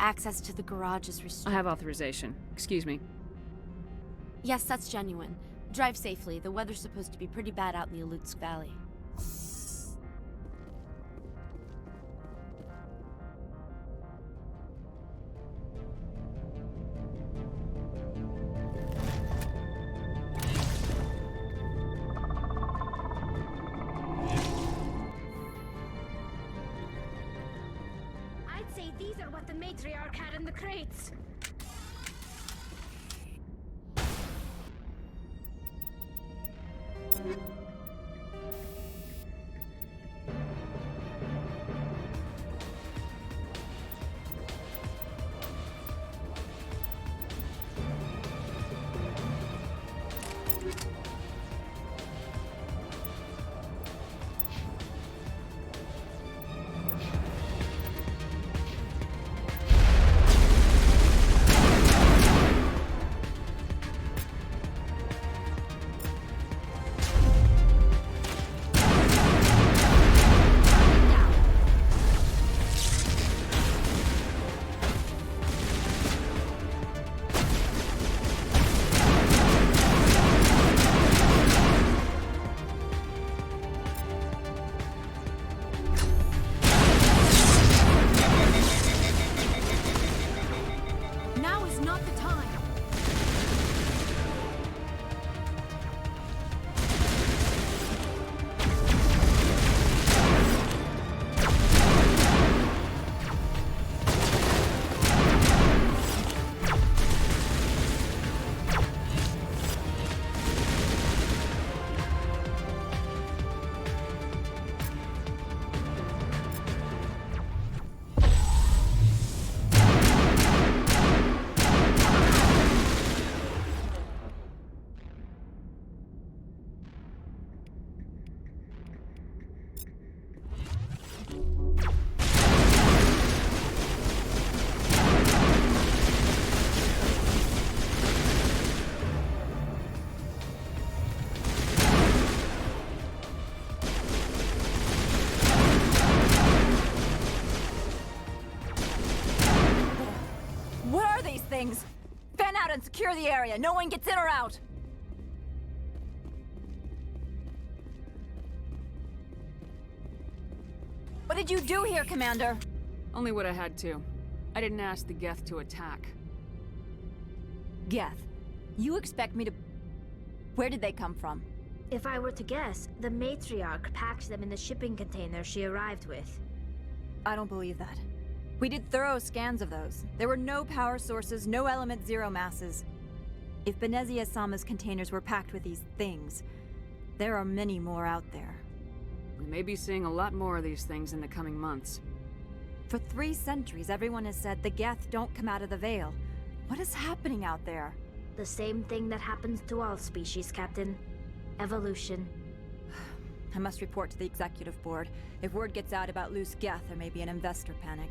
access to the garage is I restricted. have authorization. Excuse me. Yes, that's genuine. Drive safely. The weather's supposed to be pretty bad out in the Alutsk Valley. I'd say these are what the matriarch had in the crates. Now is not the time. What are these things? Fan out and secure the area. No one gets in or out. What did you do here, Commander? Only what I had to. I didn't ask the Geth to attack. Geth, you expect me to... Where did they come from? If I were to guess, the matriarch packed them in the shipping container she arrived with. I don't believe that. We did thorough scans of those. There were no power sources, no element zero masses. If Benezia-sama's containers were packed with these things, there are many more out there. We may be seeing a lot more of these things in the coming months. For 3 centuries, everyone has said the Geth don't come out of the Veil. What is happening out there? The same thing that happens to all species, Captain. Evolution. I must report to the Executive Board. If word gets out about loose Geth, there may be an investor panic.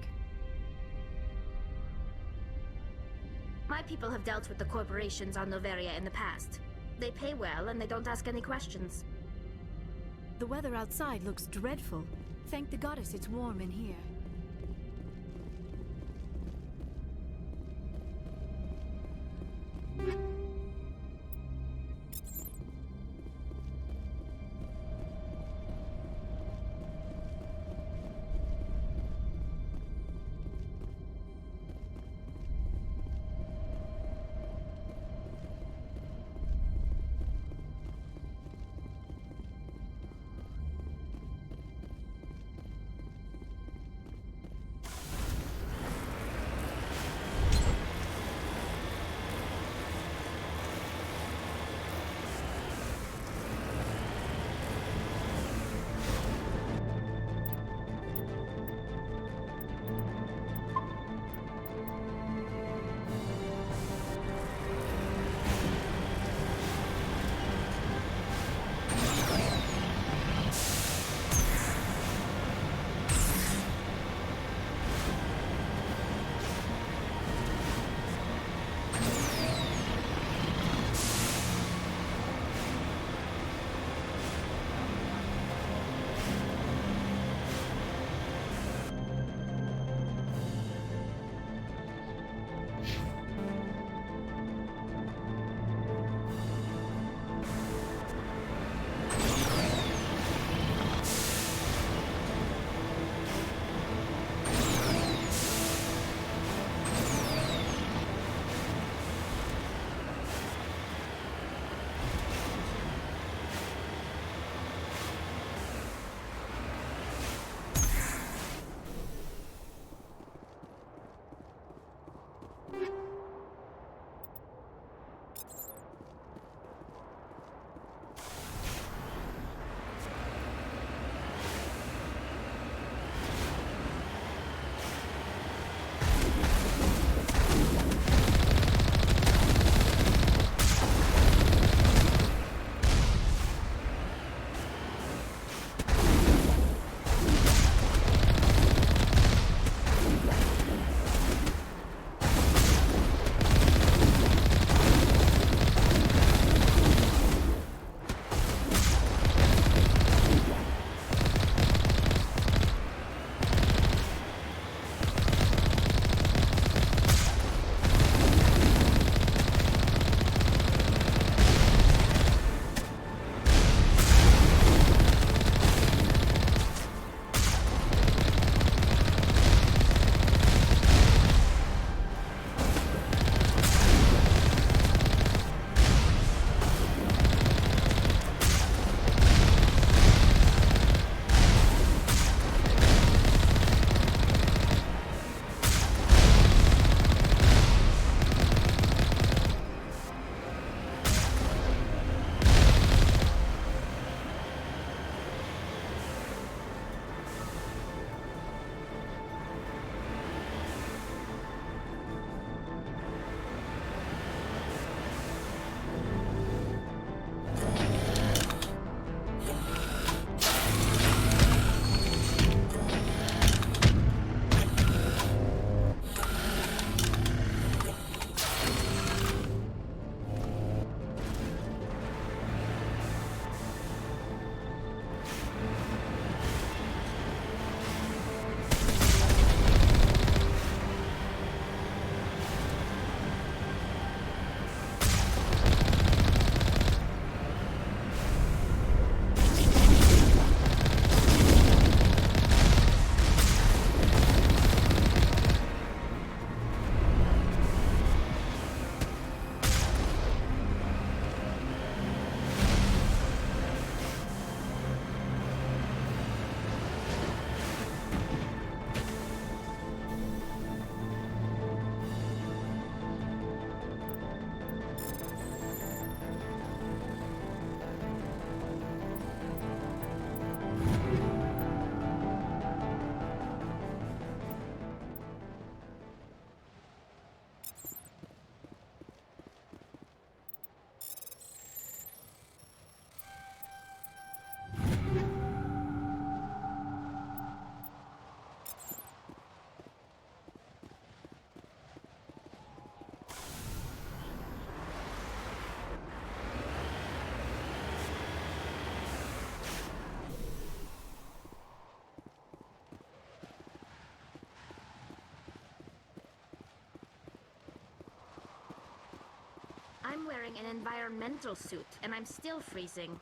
My people have dealt with the corporations on Noveria in the past. They pay well and they don't ask any questions. The weather outside looks dreadful. Thank the goddess it's warm in here. wearing an environmental suit, and I'm still freezing.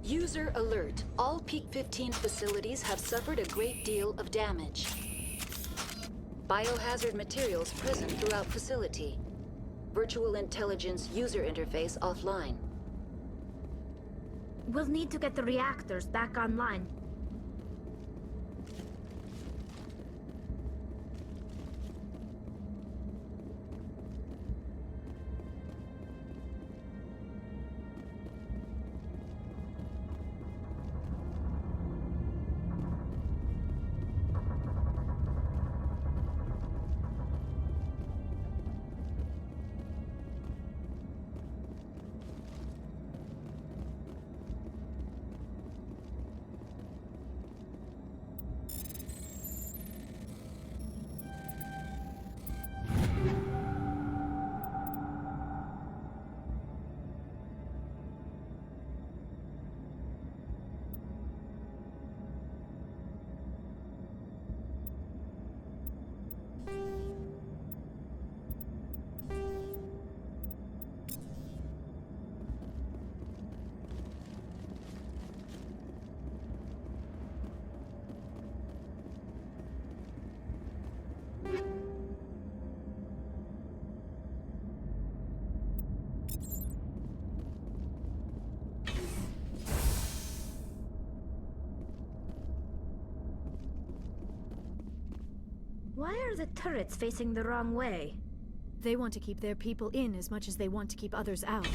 User alert. All Peak 15 facilities have suffered a great deal of damage. Biohazard materials present throughout facility. Virtual intelligence user interface offline. We'll need to get the reactors back online. Why are the turrets facing the wrong way? They want to keep their people in as much as they want to keep others out.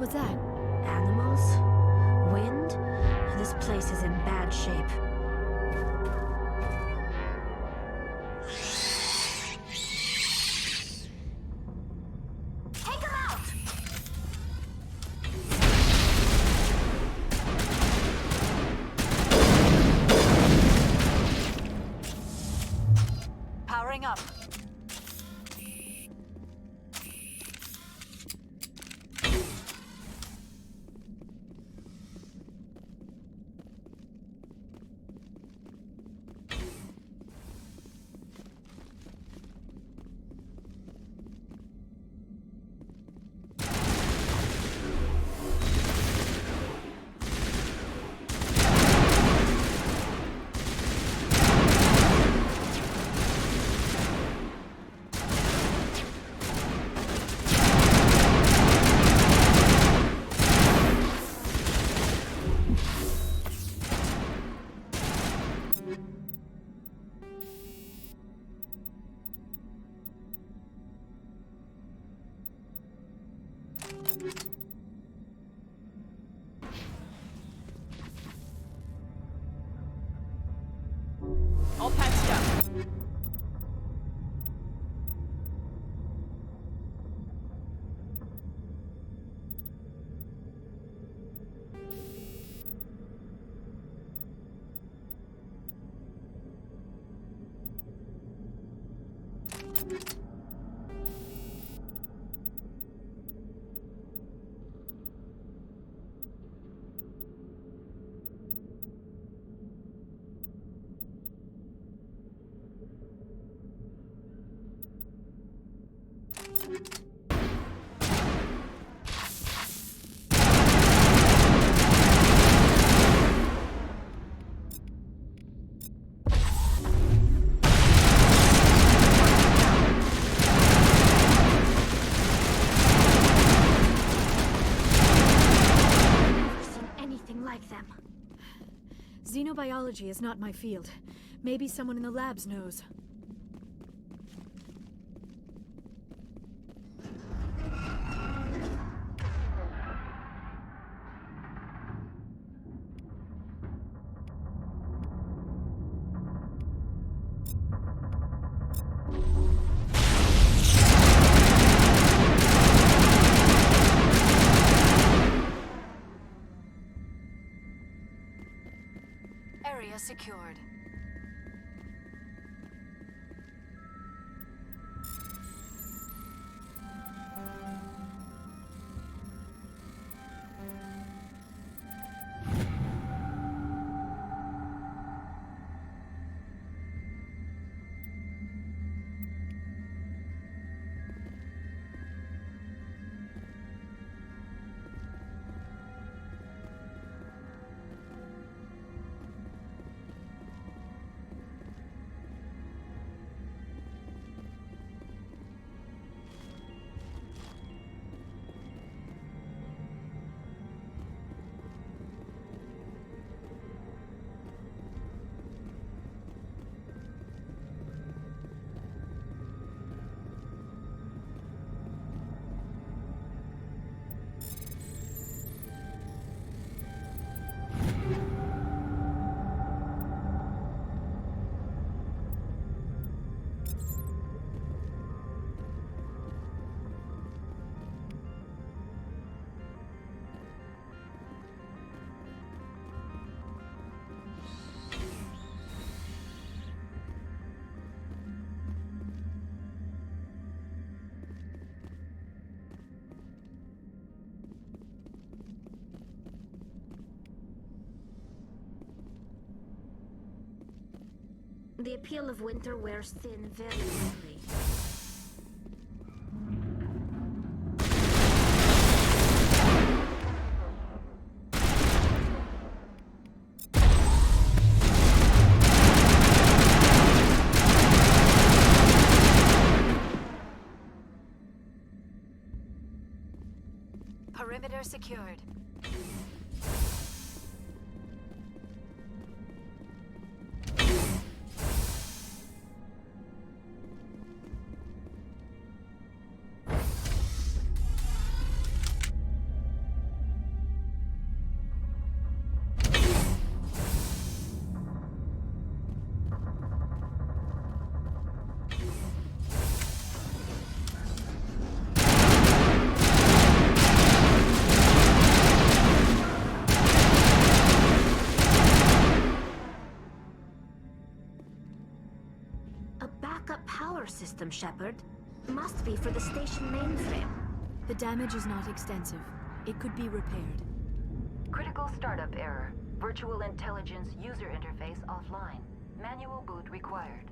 was that? Animals? Wind? This place is in bad shape. Take him out! Powering up. All patched up. Xenobiology is not my field. Maybe someone in the labs knows. Area secured. The appeal of winter wears thin very quickly. Perimeter secured. system, Shepard. Must be for the station mainframe. The damage is not extensive. It could be repaired. Critical startup error. Virtual intelligence user interface offline. Manual boot required.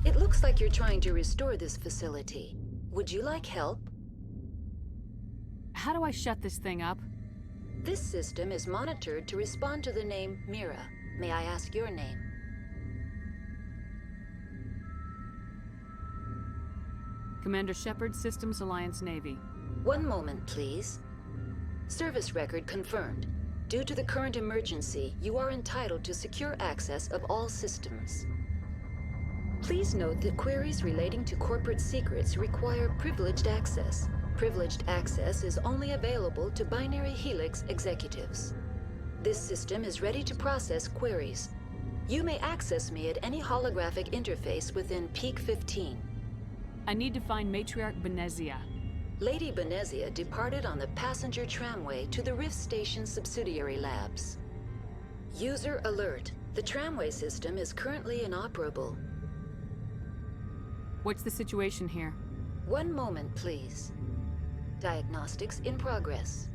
It looks like you're trying to restore this facility. Would you like help? How do I shut this thing up? This system is monitored to respond to the name Mira. May I ask your name? Commander Shepard, Systems Alliance Navy. One moment, please. Service record confirmed. Due to the current emergency, you are entitled to secure access of all systems. Please note that queries relating to corporate secrets require privileged access. Privileged access is only available to Binary Helix executives. This system is ready to process queries. You may access me at any holographic interface within Peak 15. I need to find Matriarch Benezia. Lady Benezia departed on the passenger tramway to the Rift Station subsidiary labs. User alert. The tramway system is currently inoperable. What's the situation here? One moment, please. Diagnostics in progress.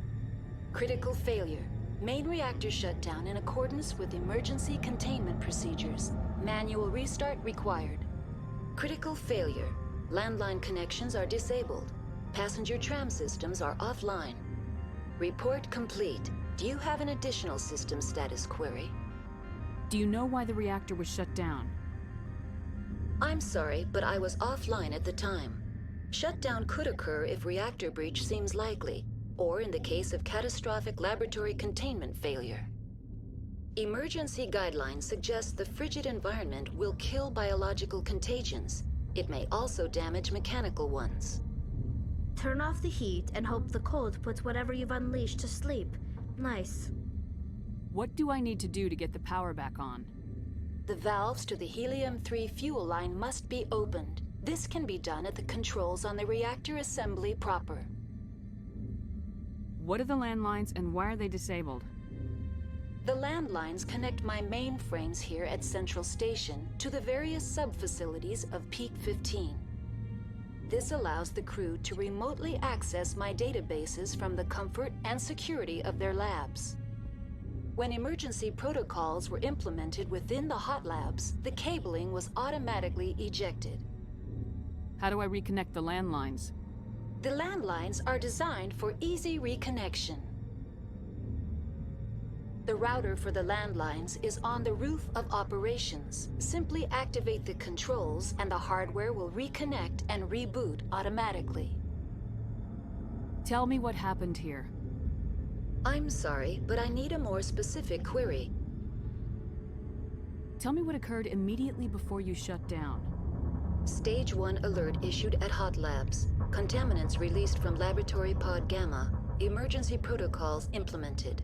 Critical failure. Main reactor shut down in accordance with emergency containment procedures. Manual restart required. Critical failure. Landline connections are disabled. Passenger tram systems are offline. Report complete. Do you have an additional system status query? Do you know why the reactor was shut down? I'm sorry, but I was offline at the time. Shutdown could occur if reactor breach seems likely, or in the case of catastrophic laboratory containment failure. Emergency guidelines suggest the frigid environment will kill biological contagions. It may also damage mechanical ones. Turn off the heat and hope the cold puts whatever you've unleashed to sleep. Nice. What do I need to do to get the power back on? The valves to the helium-3 fuel line must be opened. This can be done at the controls on the reactor assembly proper. What are the landlines and why are they disabled? The landlines connect my mainframes here at Central Station to the various sub-facilities of Peak 15. This allows the crew to remotely access my databases from the comfort and security of their labs. When emergency protocols were implemented within the hot labs, the cabling was automatically ejected. How do I reconnect the landlines? The landlines are designed for easy reconnection. The router for the landlines is on the roof of operations. Simply activate the controls and the hardware will reconnect and reboot automatically. Tell me what happened here. I'm sorry, but I need a more specific query. Tell me what occurred immediately before you shut down. Stage 1 alert issued at Hot Labs. Contaminants released from Laboratory Pod Gamma. Emergency protocols implemented.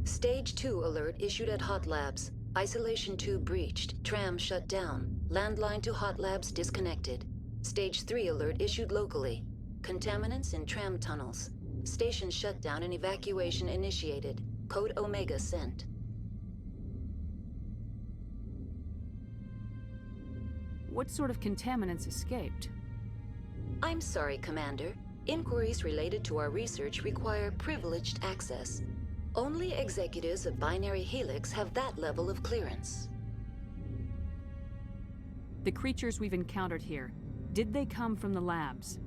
Stage 2 alert issued at Hot Labs. Isolation tube breached. Tram shut down. Landline to Hot Labs disconnected. Stage 3 alert issued locally. Contaminants in tram tunnels. Station shutdown and evacuation initiated. Code Omega sent. What sort of contaminants escaped? I'm sorry, Commander. Inquiries related to our research require privileged access. Only executives of Binary Helix have that level of clearance. The creatures we've encountered here, did they come from the labs?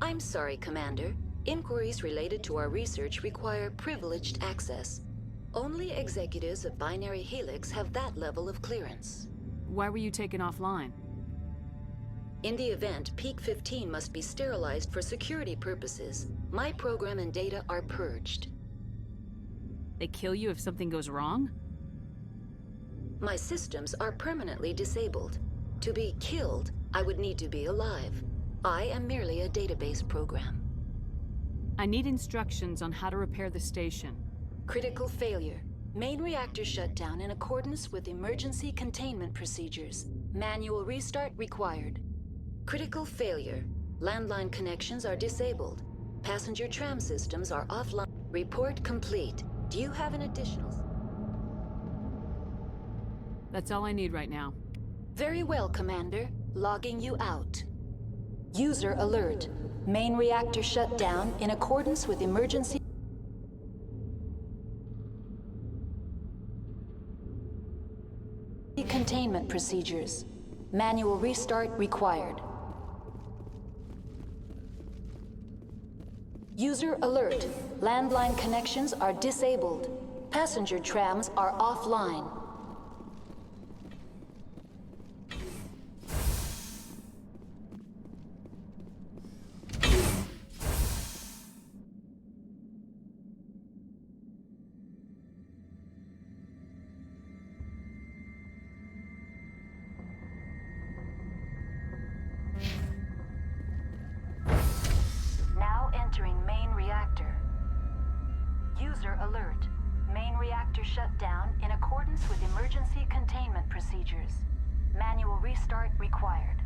I'm sorry, Commander. Inquiries related to our research require privileged access. Only executives of Binary Helix have that level of clearance. Why were you taken offline? In the event, Peak 15 must be sterilized for security purposes. My program and data are purged. They kill you if something goes wrong? My systems are permanently disabled. To be killed, I would need to be alive. I am merely a database program. I need instructions on how to repair the station. Critical failure. Main reactor shut down in accordance with emergency containment procedures. Manual restart required. Critical failure. Landline connections are disabled. Passenger tram systems are offline. Report complete. Do you have an additional? That's all I need right now. Very well, Commander. Logging you out. User alert. Main reactor shut down in accordance with emergency containment procedures. Manual restart required. User alert. Landline connections are disabled. Passenger trams are offline. Now entering main reactor. User alert. Main reactor shut down in accordance with emergency containment procedures. Manual restart required.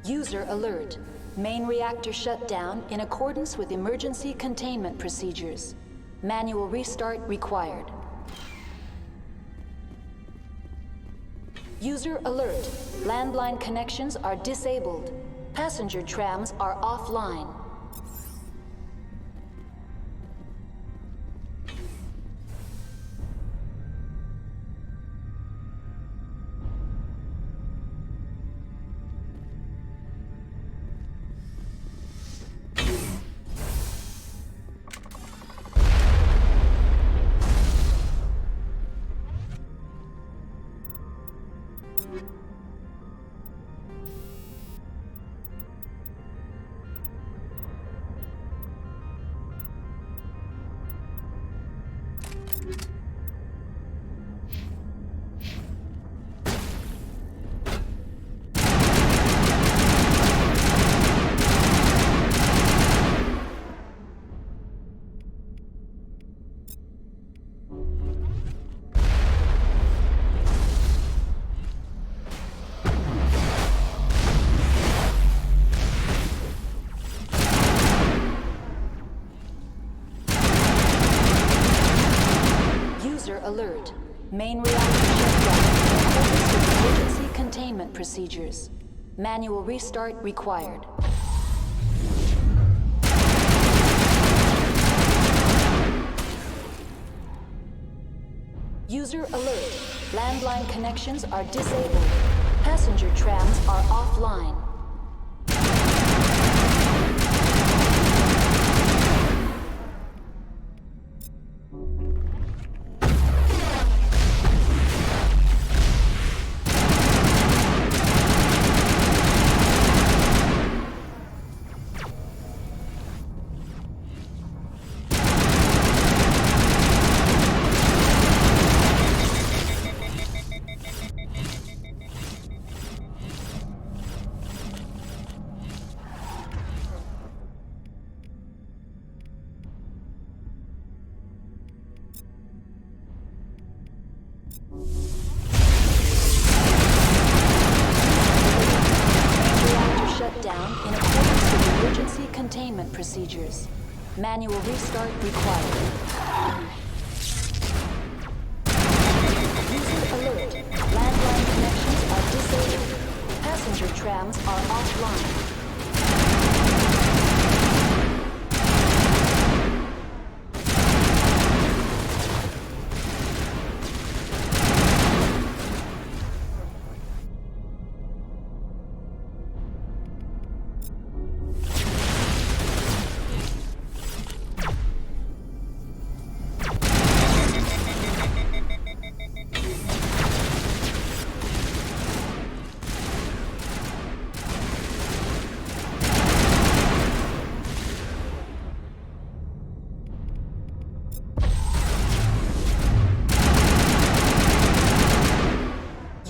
User alert. Main reactor shut down in accordance with emergency containment procedures. Manual restart required. User alert. Landline connections are disabled. Passenger trams are offline. Alert. Main reactor shut down in accordance with emergency containment procedures. Manual restart required. User alert. Landline connections are disabled. Passenger trams are offline. Containment procedures. Manual restart required. User alert. Landline connections are disabled. Passenger trams are offline.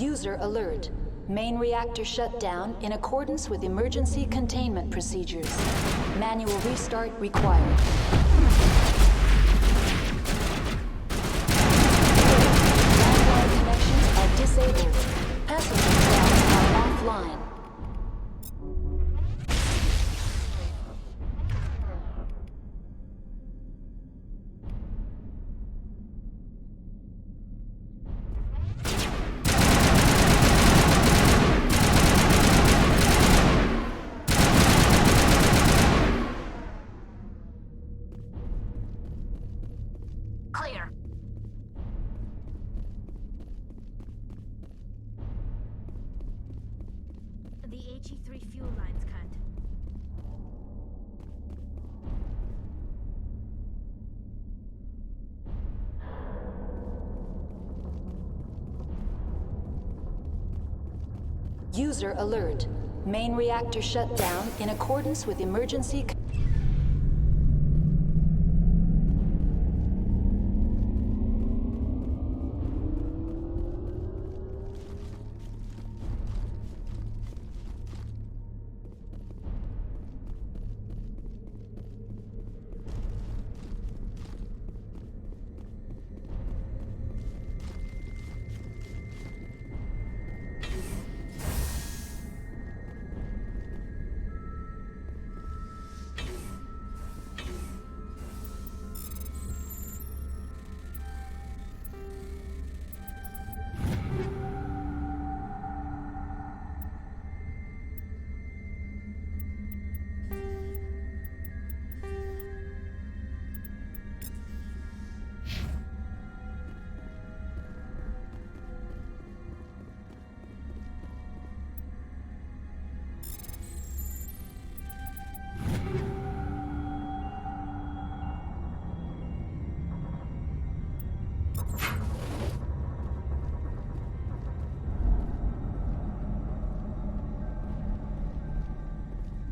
User alert. Main reactor shut down in accordance with emergency containment procedures. Manual restart required. Landline connections are disabled. Passenger trams are offline. Clear. The HE3 fuel lines can't. User alert. Main reactor shut down in accordance with emergency.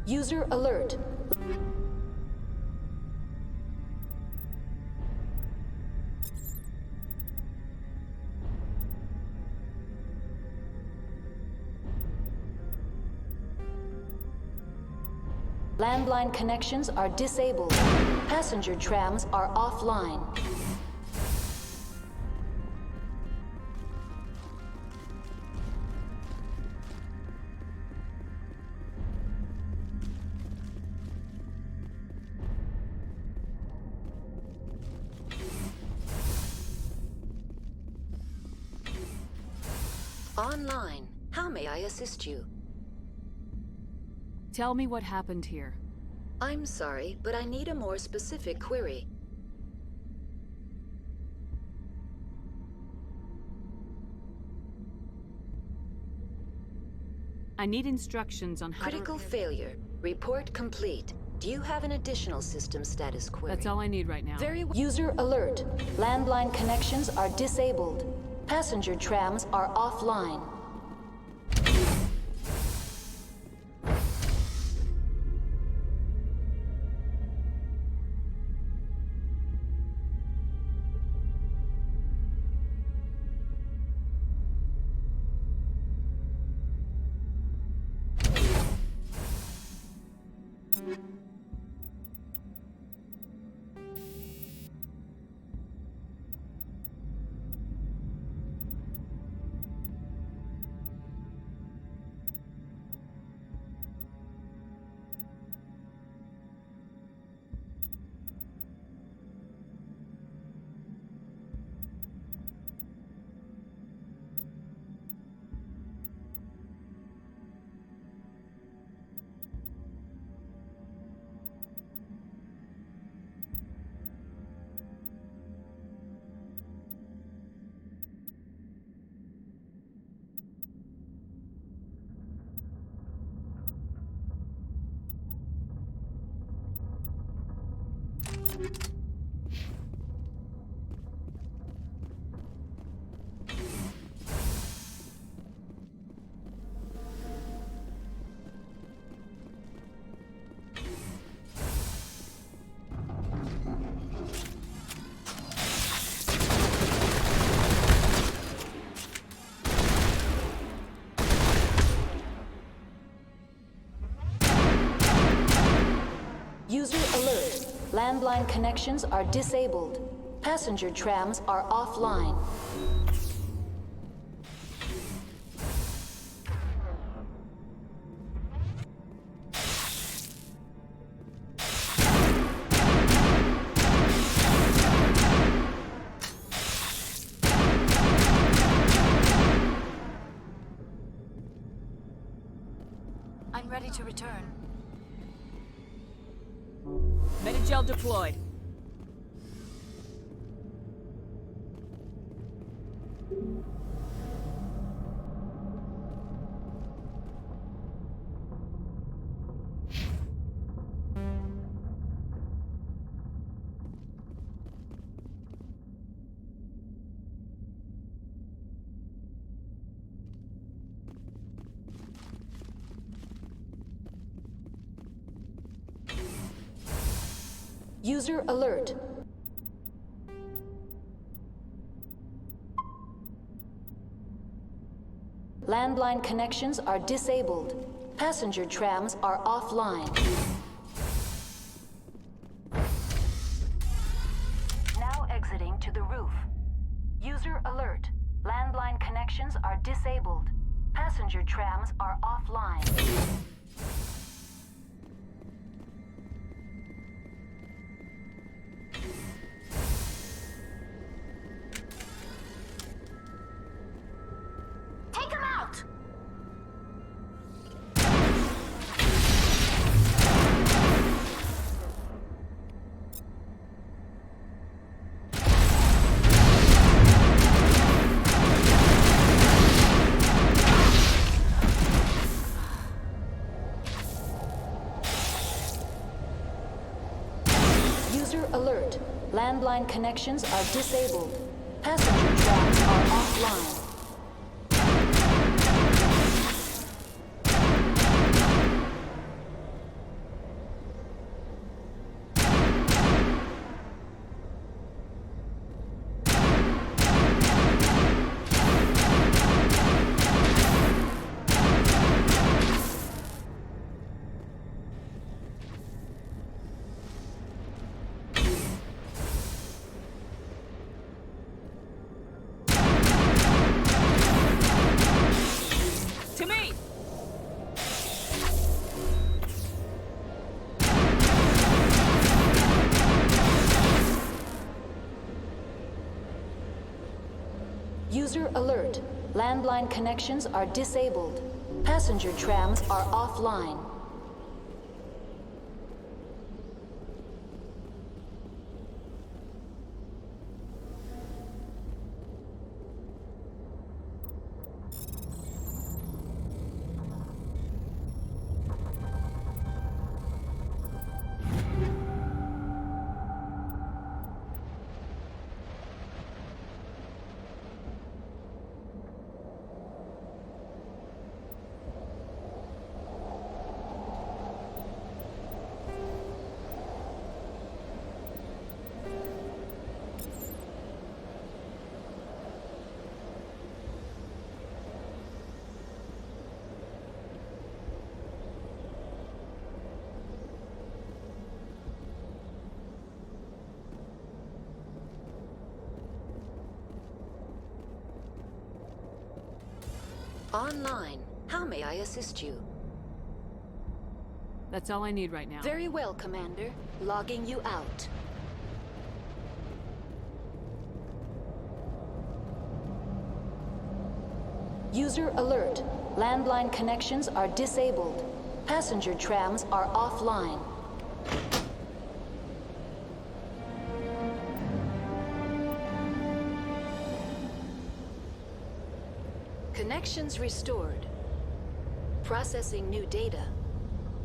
User alert. Landline connections are disabled. Passenger trams are offline. Online. How may I assist you? Tell me what happened here. I'm sorry, but I need a more specific query. I need instructions on how Critical to... failure. Report complete. Do you have an additional system status query? That's all I need right now. Very well. User alert. Landline connections are disabled. Passenger trams are offline. User alert. Landline connections are disabled. Passenger trams are offline. I'm ready to return. Metagel deployed. User alert. Landline connections are disabled. Passenger trams are offline. Now exiting to the roof. User alert. Landline connections are disabled. Passenger trams are offline. Take him out! User alert. Landline connections are disabled. Passenger trams are offline. To me! User alert. Landline connections are disabled. Passenger trams are offline. Online. How may I assist you? That's all I need right now. Very well, Commander. Logging you out. User alert. Landline connections are disabled. Passenger trams are offline. Connections restored. Processing new data.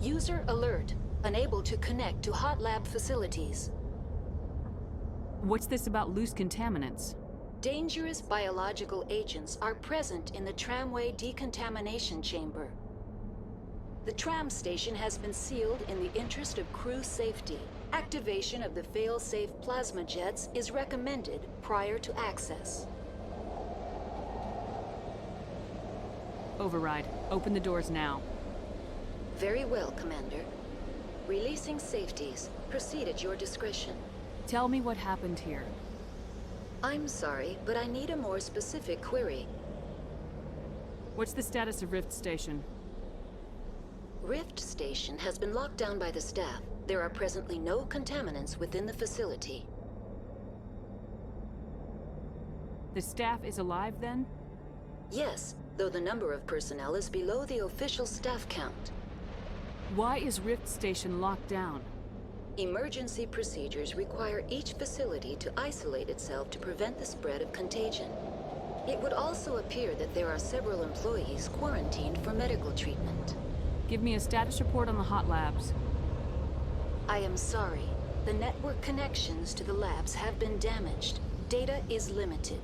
User alert. Unable to connect to hot lab facilities. What's this about loose contaminants? Dangerous biological agents are present in the tramway decontamination chamber. The tram station has been sealed in the interest of crew safety. Activation of the fail-safe plasma jets is recommended prior to access. Override. Open the doors now. Very well, Commander. Releasing safeties. Proceed at your discretion. Tell me what happened here. I'm sorry, but I need a more specific query. What's the status of Rift Station? Rift Station has been locked down by the staff. There are presently no contaminants within the facility. The staff is alive then? Yes, though the number of personnel is below the official staff count. Why is Rift Station locked down? Emergency procedures require each facility to isolate itself to prevent the spread of contagion. It would also appear that there are several employees quarantined for medical treatment. Give me a status report on the hot labs. I am sorry. The network connections to the labs have been damaged. Data is limited.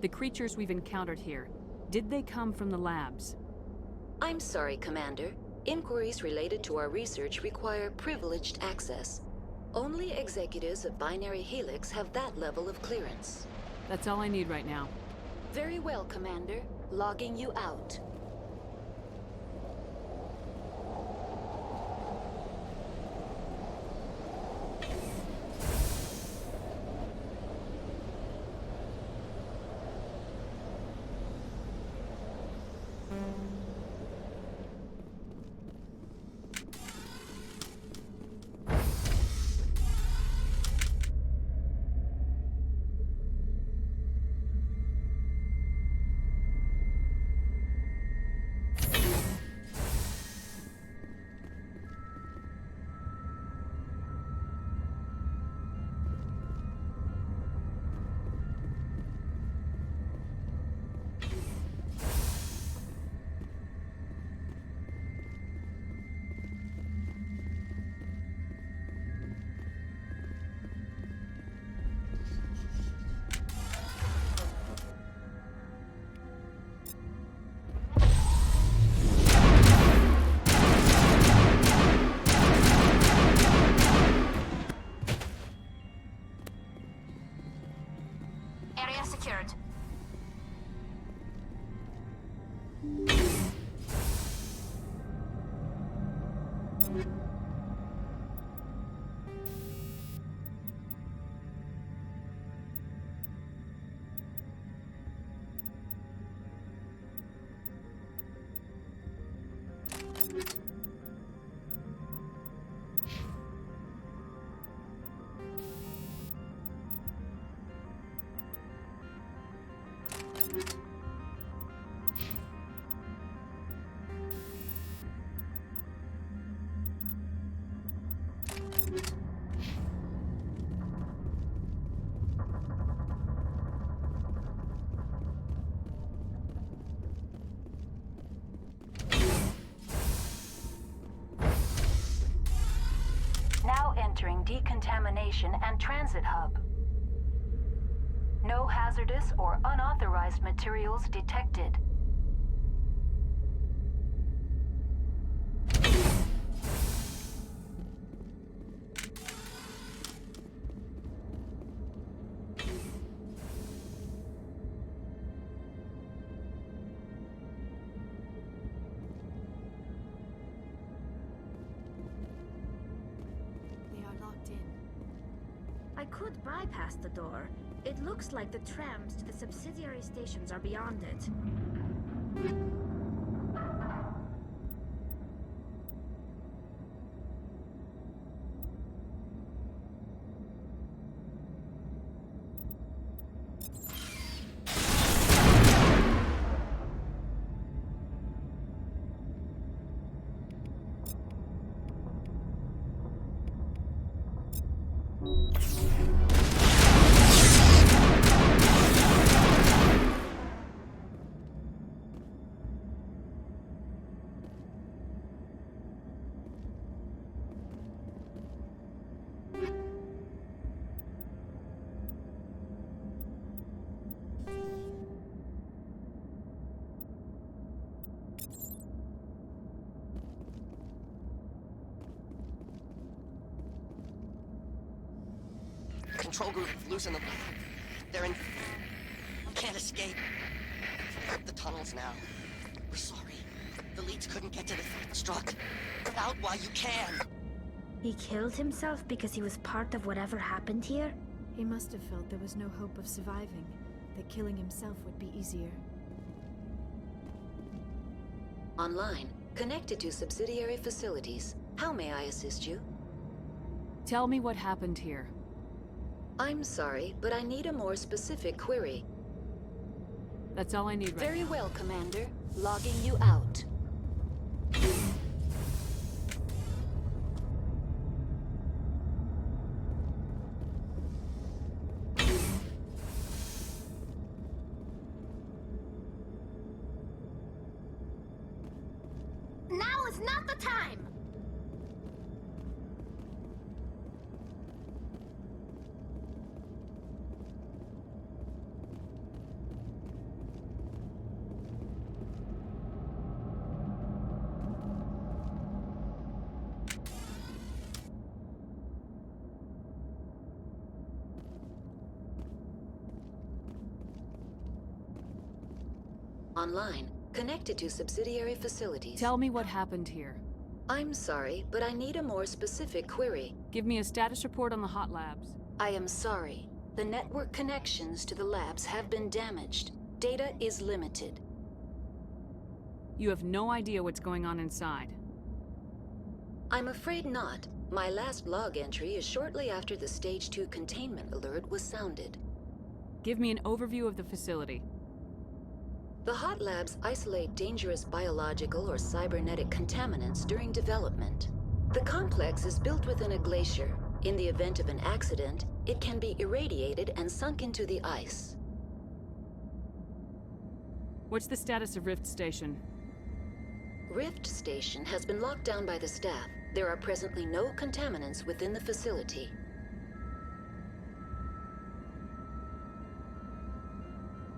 The creatures we've encountered here, Did they come from the labs? I'm sorry, Commander. Inquiries related to our research require privileged access. Only executives of Binary Helix have that level of clearance. That's all I need right now. Very well, Commander. Logging you out. Area secured. Now entering decontamination and transit hub. No hazardous or unauthorized materials detected. They are locked in. I could bypass the door. It looks like the trams to the subsidiary stations are beyond it. Control group, loosen them. They're in... Can't escape. The tunnels now. We're sorry. The leads couldn't get to the struck. Get out while you can. He killed himself because he was part of whatever happened here? He must have felt there was no hope of surviving, that killing himself would be easier. Online, connected to subsidiary facilities. How may I assist you? Tell me what happened here. I'm sorry, but I need a more specific query. That's all I need right Very now. well, Commander. Logging you out. Now is not the time! online, connected to subsidiary facilities. Tell me what happened here. I'm sorry, but I need a more specific query. Give me a status report on the hot labs. I am sorry. The network connections to the labs have been damaged. Data is limited. You have no idea what's going on inside. I'm afraid not. My last log entry is shortly after the Stage 2 containment alert was sounded. Give me an overview of the facility. The hot labs isolate dangerous biological or cybernetic contaminants during development. The complex is built within a glacier. In the event of an accident, it can be irradiated and sunk into the ice. What's the status of Rift Station? Rift Station has been locked down by the staff. There are presently no contaminants within the facility.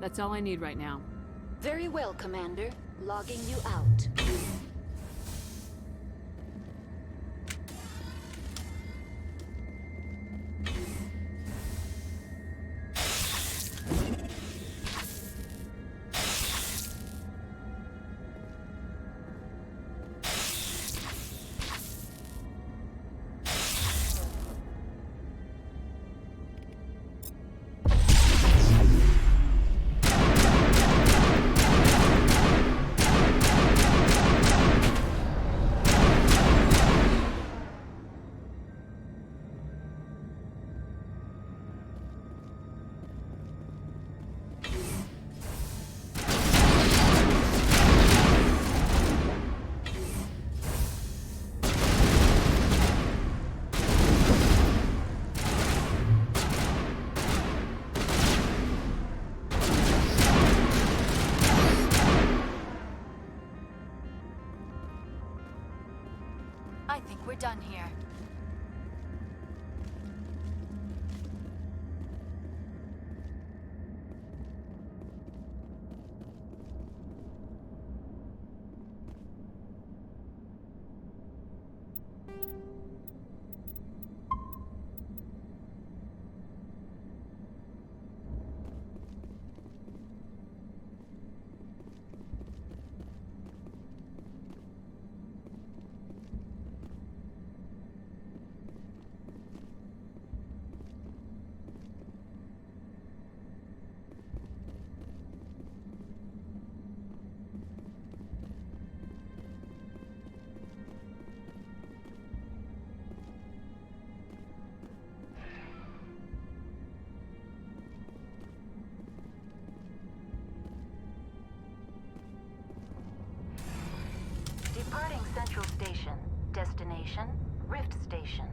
That's all I need right now. Very well, Commander. Logging you out. I think we're done here. Departing Central Station. Destination, Rift Station.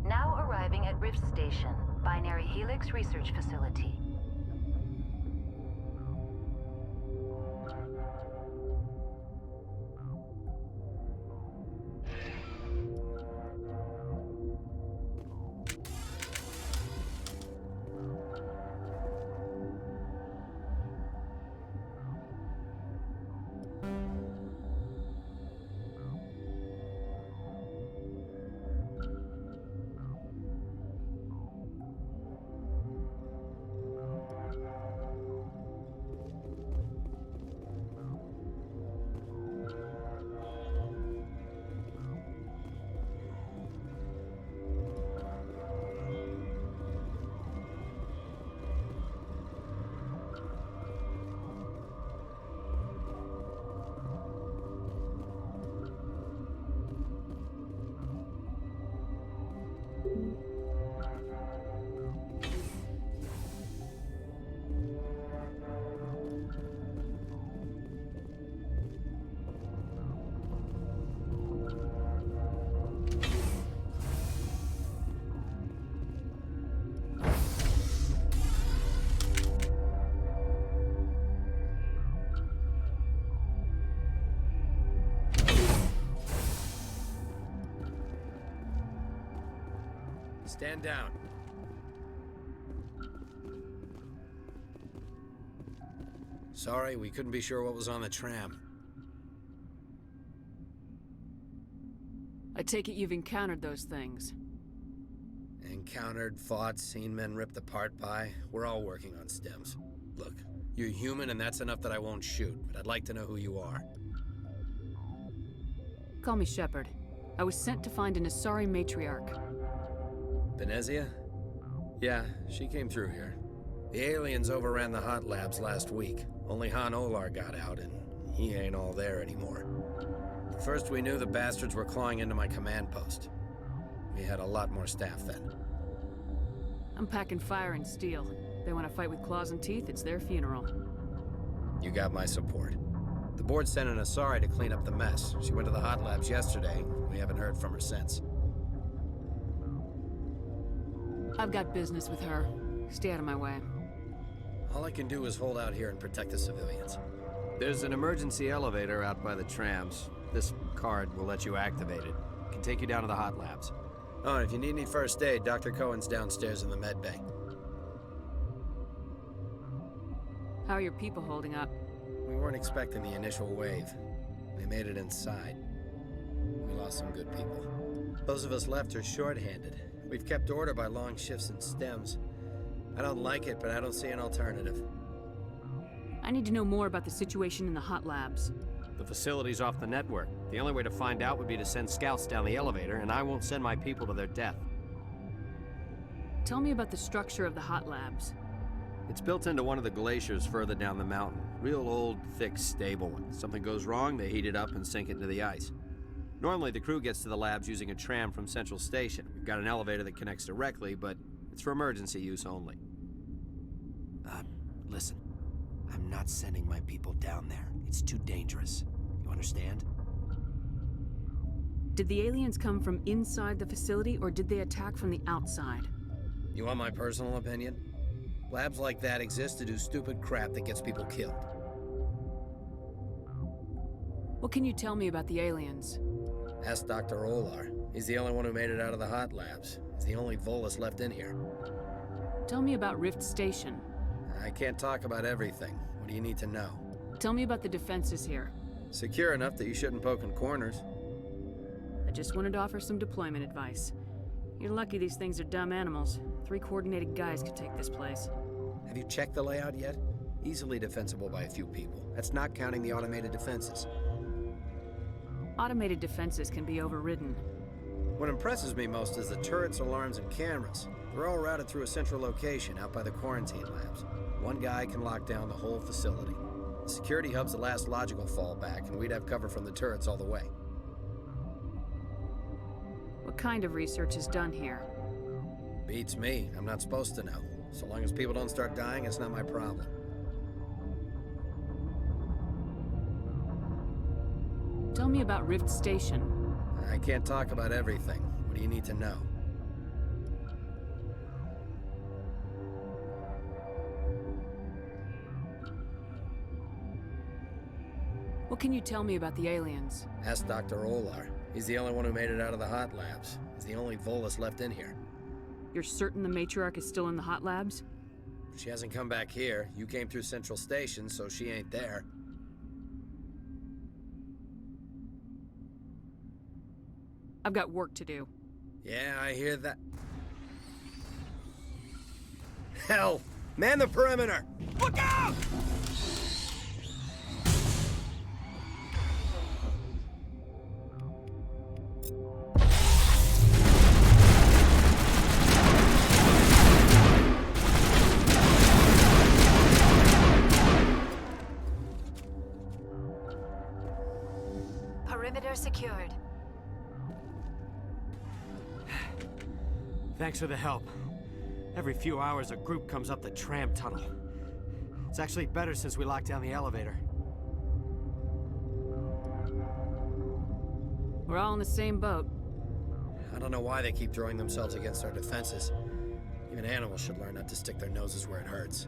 Now arriving at Rift Station, Binary Helix Research Facility. Stand down. Sorry, we couldn't be sure what was on the tram. I take it you've encountered those things. Encountered, fought, seen men ripped apart by. We're all working on stems. Look, you're human and that's enough that I won't shoot, but I'd like to know who you are. Call me Shepard. I was sent to find an Asari matriarch. Venezia? Yeah, she came through here. The aliens overran the hot labs last week. Only Han Olar got out, and he ain't all there anymore. First we knew the bastards were clawing into my command post. We had a lot more staff then. I'm packing fire and steel. They want to fight with claws and teeth, it's their funeral. You got my support. The board sent an Asari to clean up the mess. She went to the hot labs yesterday. We haven't heard from her since. I've got business with her. Stay out of my way. All I can do is hold out here and protect the civilians. There's an emergency elevator out by the trams. This card will let you activate it. It can take you down to the hot labs. Oh, and if you need any first aid, Dr. Cohen's downstairs in the med bay. How are your people holding up? We weren't expecting the initial wave. They made it inside. We lost some good people. Those of us left are short-handed. We've kept order by long shifts and stems. I don't like it, but I don't see an alternative. I need to know more about the situation in the hot labs. The facility's off the network. The only way to find out would be to send scouts down the elevator, and I won't send my people to their death. Tell me about the structure of the hot labs. It's built into one of the glaciers further down the mountain. Real old, thick, stable. When something goes wrong, they heat it up and sink it into the ice. Normally, the crew gets to the labs using a tram from Central Station. We've got an elevator that connects directly, but it's for emergency use only. Listen. I'm not sending my people down there. It's too dangerous. You understand? Did the aliens come from inside the facility, or did they attack from the outside? You want my personal opinion? Labs like that exist to do stupid crap that gets people killed. What can you tell me about the aliens? Ask Dr. Olar. He's the only one who made it out of the hot labs. He's the only Volus left in here. Tell me about Rift Station. I can't talk about everything. What do you need to know? Tell me about the defenses here. Secure enough that you shouldn't poke in corners. I just wanted to offer some deployment advice. You're lucky these things are dumb animals. 3 coordinated guys could take this place. Have you checked the layout yet? Easily defensible by a few people. That's not counting the automated defenses. Automated defenses can be overridden. What impresses me most is the turrets, alarms, and cameras. They're all routed through a central location out by the quarantine labs. One guy can lock down the whole facility. The security hub's the last logical fallback, and we'd have cover from the turrets all the way. What kind of research is done here? Beats me. I'm not supposed to know. So long as people don't start dying, it's not my problem. Tell me about Rift Station. I can't talk about everything. What do you need to know? What can you tell me about the aliens? Ask Dr. Olar. He's the only one who made it out of the hot labs. He's the only Volus left in here. You're certain the matriarch is still in the hot labs? She hasn't come back here. You came through Central Station, so she ain't there. I've got work to do. Yeah, I hear that. Hell! Man the perimeter! Look out! Perimeter secured. Thanks for the help. Every few hours, a group comes up the tram tunnel. It's actually better since we locked down the elevator. We're all in the same boat. I don't know why they keep throwing themselves against our defenses. Even animals should learn not to stick their noses where it hurts.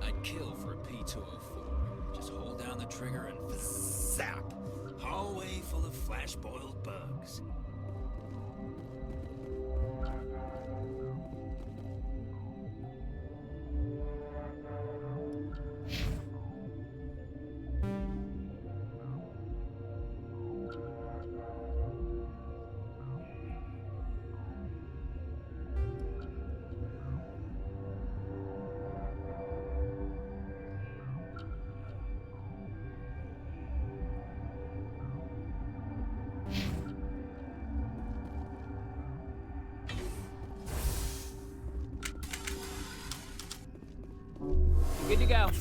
I'd kill for a P-204. Just hold down the trigger and zap! Hallway full of flash-boiled bugs. go.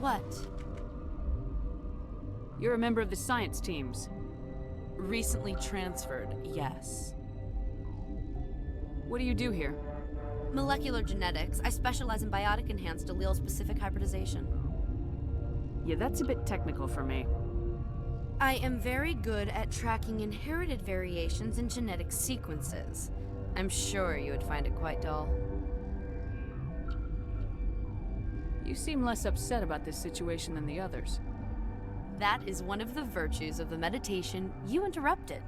What? You're a member of the science teams. Recently transferred, yes. What do you do here? Molecular genetics. I specialize in biotic-enhanced allele-specific hybridization. Yeah, that's a bit technical for me. I am very good at tracking inherited variations in genetic sequences. I'm sure you would find it quite dull. You seem less upset about this situation than the others. That is one of the virtues of the meditation you interrupted.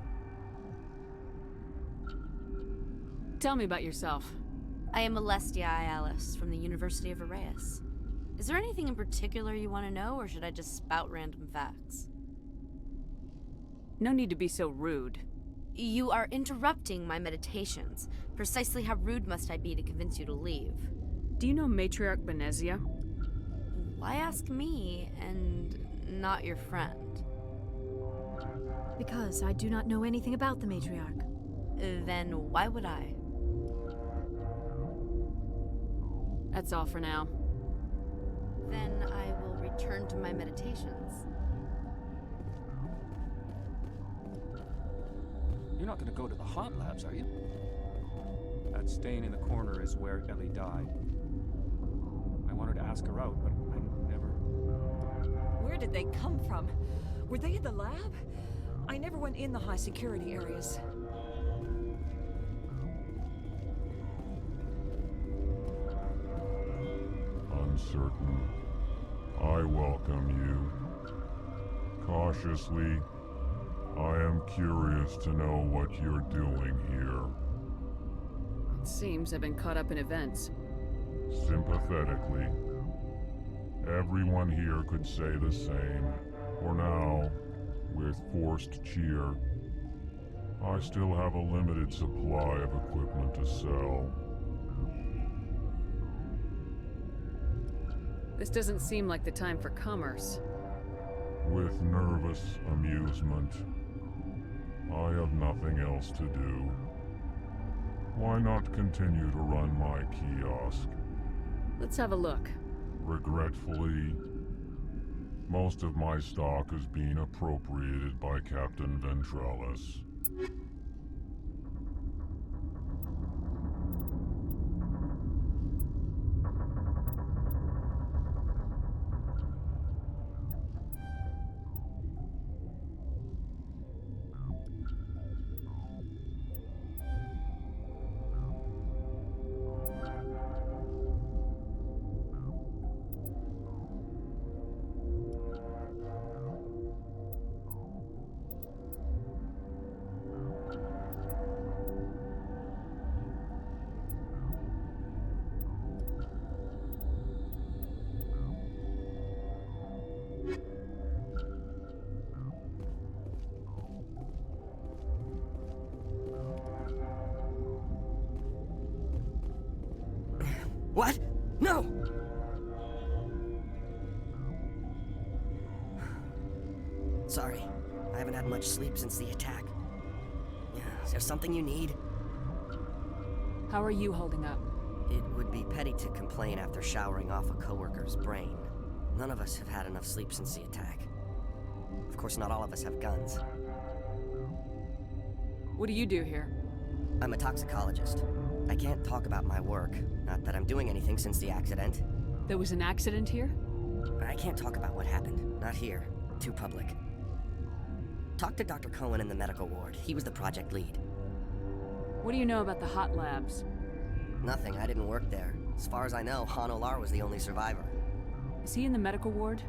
Tell me about yourself. I am Alestia Ialis from the University of Arraeus. Is there anything in particular you want to know, or should I just spout random facts? No need to be so rude. You are interrupting my meditations. Precisely how rude must I be to convince you to leave? Do you know Matriarch Benezia? Why ask me, and not your friend? Because I do not know anything about the matriarch. Then why would I? That's all for now. Then I will return to my meditations. You're not gonna go to the hot labs, are you? That stain in the corner is where Ellie died. I wanted to ask her out, but I never... Where did they come from? Were they in the lab? I never went in the high security areas. Uncertain. I welcome you. Cautiously, I am curious to know what you're doing here. It seems I've been caught up in events. Sympathetically. Everyone here could say the same. For now, with forced cheer, I still have a limited supply of equipment to sell. This doesn't seem like the time for commerce. With nervous amusement. I have nothing else to do. Why not continue to run my kiosk? Let's have a look. Regretfully, most of my stock is being appropriated by Captain Ventralis. What? No! Sorry, I haven't had much sleep since the attack. Is there something you need? How are you holding up? It would be petty to complain after showering off a coworker's brain. None of us have had enough sleep since the attack. Of course, not all of us have guns. What do you do here? I'm a toxicologist. I can't talk about my work. Not that I'm doing anything since the accident. There was an accident here? I can't talk about what happened. Not here. Too public. Talk to Dr. Cohen in the medical ward. He was the project lead. What do you know about the hot labs? Nothing. I didn't work there. As far as I know, Han Olar was the only survivor. Is he in the medical ward?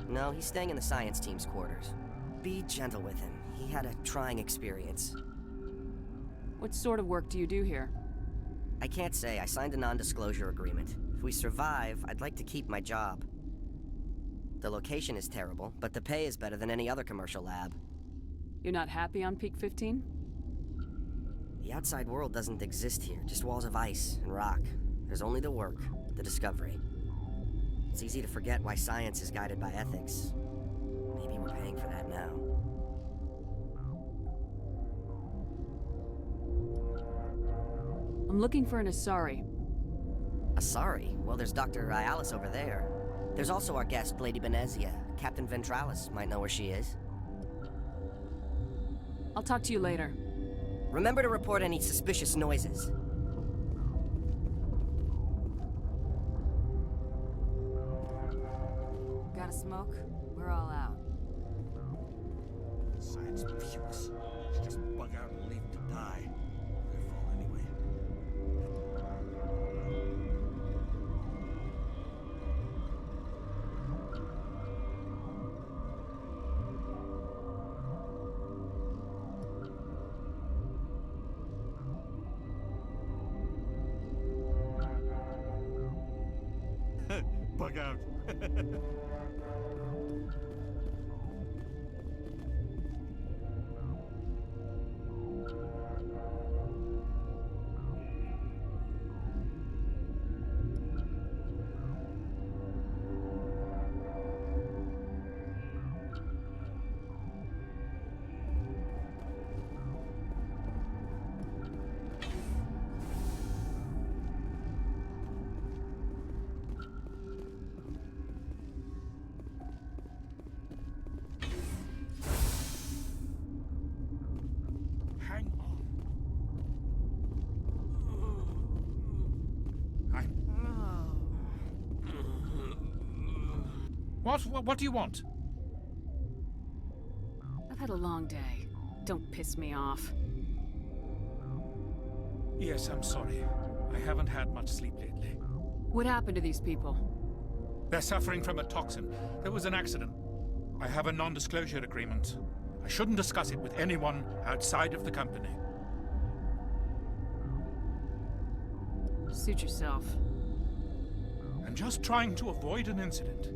No, he's staying in the science team's quarters. Be gentle with him. He had a trying experience. What sort of work do you do here? I can't say. I signed a non-disclosure agreement. If we survive, I'd like to keep my job. The location is terrible, but the pay is better than any other commercial lab. You're not happy on Peak 15? The outside world doesn't exist here, just walls of ice and rock. There's only the work, the discovery. It's easy to forget why science is guided by ethics. Maybe we're paying for that now. I'm looking for an Asari. Asari? Well, there's Dr. Ayalis over there. There's also our guest, Lady Benezia. Captain Ventralis might know where she is. I'll talk to you later. Remember to report any suspicious noises. Got a smoke? We're all out. Science pukes. Just bug out and leave to die. Their fault anyway. Bug out. What do you want? I've had a long day. Don't piss me off. Yes, I'm sorry. I haven't had much sleep lately. What happened to these people? They're suffering from a toxin. There was an accident. I have a non-disclosure agreement. I shouldn't discuss it with anyone outside of the company. Suit yourself. I'm just trying to avoid an incident.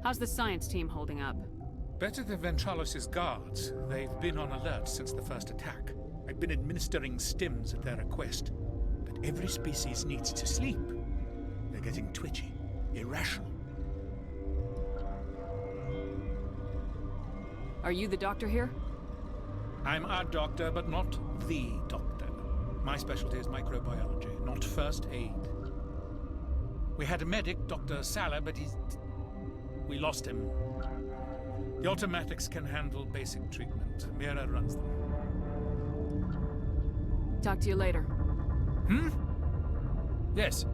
How's the science team holding up? Better than Ventralis' guards. They've been on alert since the first attack. I've been administering stims at their request. But every species needs to sleep. They're getting twitchy, irrational. Are you the doctor here? I'm a doctor, but not the doctor. My specialty is microbiology, not first aid. We had a medic, Dr. Salah, but we lost him. The automatics can handle basic treatment. Mira runs them. Talk to you later. Yes.